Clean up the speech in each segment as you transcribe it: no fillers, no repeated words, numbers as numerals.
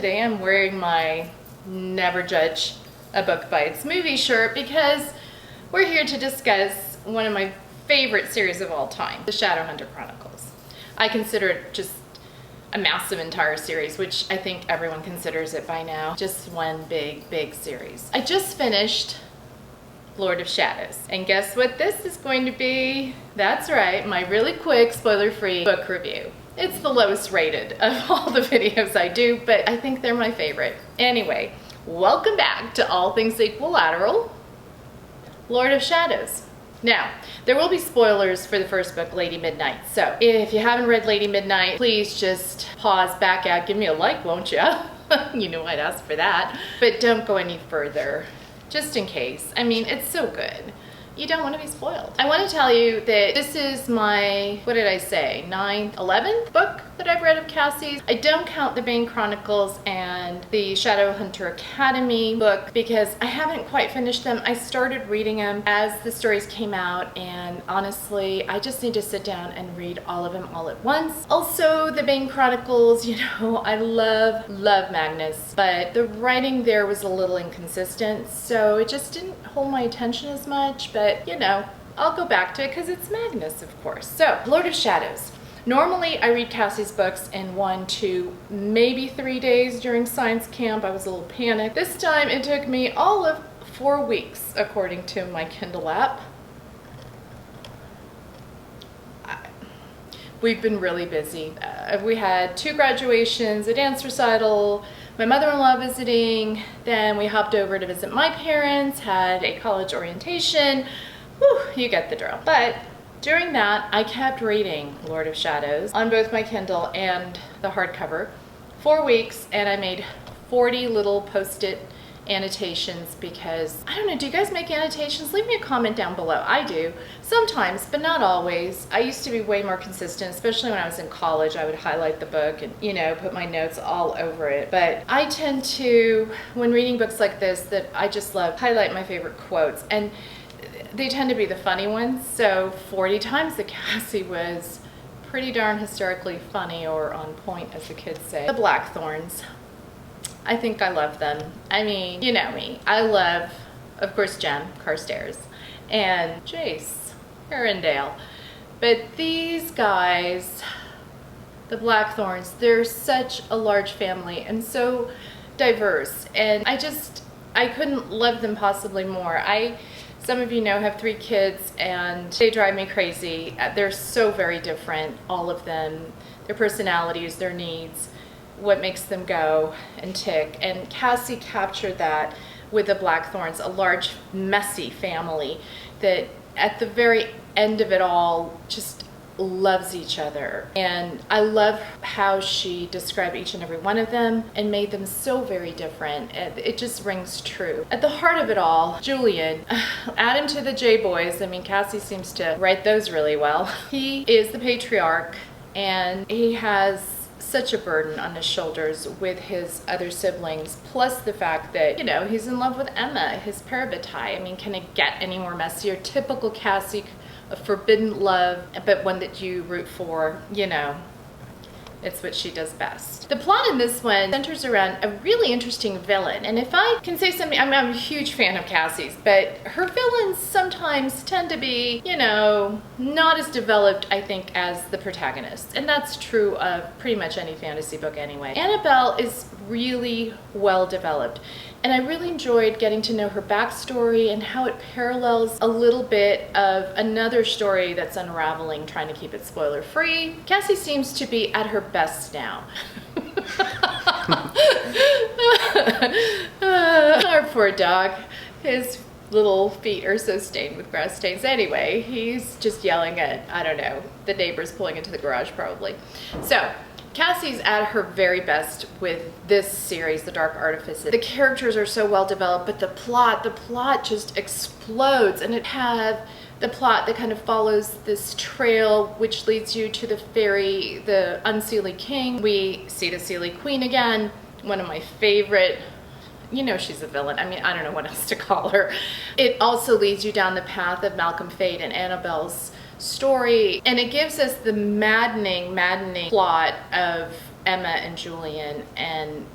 Today I'm wearing my Never Judge a Book by its movie shirt because we're here to discuss one of my favorite series of all time, the Shadowhunter Chronicles. I consider it just a massive entire series, which I think everyone considers it by now. Just one big series. I just finished Lord of Shadows. And guess what this is going to be? That's right, my really quick, spoiler-free book review. It's the lowest rated of all the videos I do, but I think they're my favorite. Anyway, welcome back to All Things Equilateral, Lord of Shadows. Now, there will be spoilers for the first book, Lady Midnight. So if you haven't read Lady Midnight, please just pause, back out, give me a like, won't you? You know I'd ask for that. But don't go any further, just in case. I mean, it's so good. You don't want to be spoiled. I want to tell you that this is my, what did I say, 9th, 11th book that I've read of Cassie's. I don't count the Bane Chronicles and the Shadowhunter Academy book because I haven't quite finished them. I started reading them as the stories came out, and honestly, I just need to sit down and read all of them all at once. Also, the Bane Chronicles, you know, I love Magnus, but the writing there was a little inconsistent, so it just didn't hold my attention as much, but you know, I'll go back to it because it's Magnus, of course. So, Lord of Shadows. Normally, I read Cassie's books in 1 to maybe 3 days during science camp. I was a little panicked. This time, it took me all of 4 weeks, according to my Kindle app. We've been really busy. We had 2 graduations, a dance recital, my mother-in-law visiting, then we hopped over to visit my parents, had a college orientation. Whew, you get the drill. But during that, I kept reading Lord of Shadows on both my Kindle and the hardcover. 4 weeks, and I made 40 little post-it annotations because, I don't know, do you guys make annotations? Leave me a comment down below. I do. Sometimes, but not always. I used to be way more consistent, especially when I was in college. I would highlight the book and, you know, put my notes all over it. But I tend to, when reading books like this that I just love, highlight my favorite quotes. And they tend to be the funny ones. So 40 times that Cassie was pretty darn hysterically funny, or on point, as the kids say. The Blackthorns. I think I love them. I mean, you know me. I love, of course, Jem Carstairs and Jace Arendelle. But these guys, the Blackthorns, they're such a large family and so diverse. And I couldn't love them possibly more. Some of you know, have 3 kids and they drive me crazy. They're so very different, all of them. Their personalities, their needs, what makes them go and tick. And Cassie captured that with the Blackthorns, a large, messy family that at the very end of it all just loves each other. And I love how she described each and every one of them and made them so very different. It just rings true. At the heart of it all, Julian, add him to the J-boys. I mean, Cassie seems to write those really well. He is the patriarch, and he has such a burden on his shoulders with his other siblings, plus the fact that, you know, he's in love with Emma, his parabatai. I mean, can it get any more messier? Typical Cassie, a forbidden love, but one that you root for, you know. It's what she does best. The plot in this one centers around a really interesting villain. And if I can say something, I'm a huge fan of Cassie's, but her villains sometimes tend to be, you know, not as developed, I think, as the protagonists. And that's true of pretty much any fantasy book anyway. Annabelle is really well developed. And I really enjoyed getting to know her backstory and how it parallels a little bit of another story that's unraveling, trying to keep it spoiler-free. Cassie seems to be at her best now. Our poor dog. His little feet are so stained with grass stains. Anyway, he's just yelling at, I don't know, the neighbors pulling into the garage probably. So, Cassie's at her very best with this series, The Dark Artifices. The characters are so well developed, but the plot just explodes, and it had the plot that kind of follows this trail which leads you to the Unseelie King. We see the Seelie Queen again, one of my favorite. You know she's a villain. I mean, I don't know what else to call her. It also leads you down the path of Malcolm Fade and Annabelle's story, and it gives us the maddening plot of Emma and Julian, and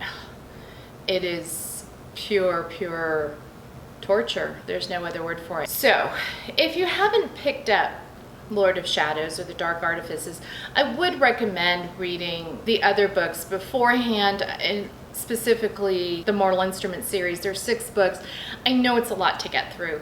it is pure torture. There's no other word for it. So if you haven't picked up Lord of Shadows or The Dark Artifices, I would recommend reading the other books beforehand, and specifically the Mortal Instruments series. There's 6 books. I know it's a lot to get through,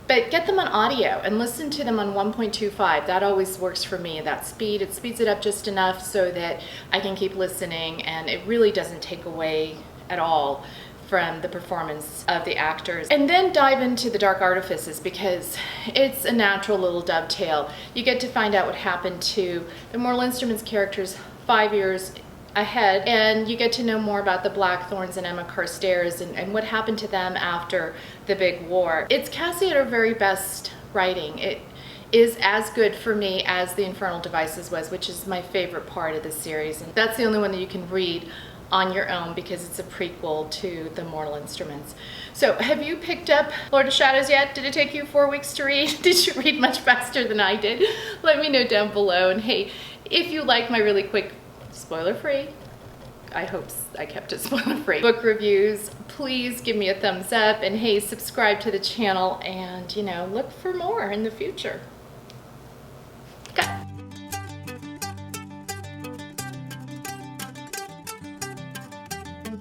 but get them on audio and listen to them on 1.25. That always works for me, that speed. It speeds it up just enough so that I can keep listening, and it really doesn't take away at all from the performance of the actors. And then dive into The Dark Artifices, because it's a natural little dovetail. You get to find out what happened to the Mortal Instruments characters 5 years ahead, and you get to know more about the Blackthorns and Emma Carstairs and what happened to them after the big war. It's Cassie at her very best writing. It is as good for me as the Infernal Devices was, which is my favorite part of the series. And that's the only one that you can read on your own because it's a prequel to the Mortal Instruments. So have you picked up Lord of Shadows yet? Did it take you 4 weeks to read? Did you read much faster than I did? Let me know down below. And hey, if you like my really quick, spoiler-free, I hope I kept it spoiler-free, book reviews, please give me a thumbs up, and hey, subscribe to the channel, and look for more in the future.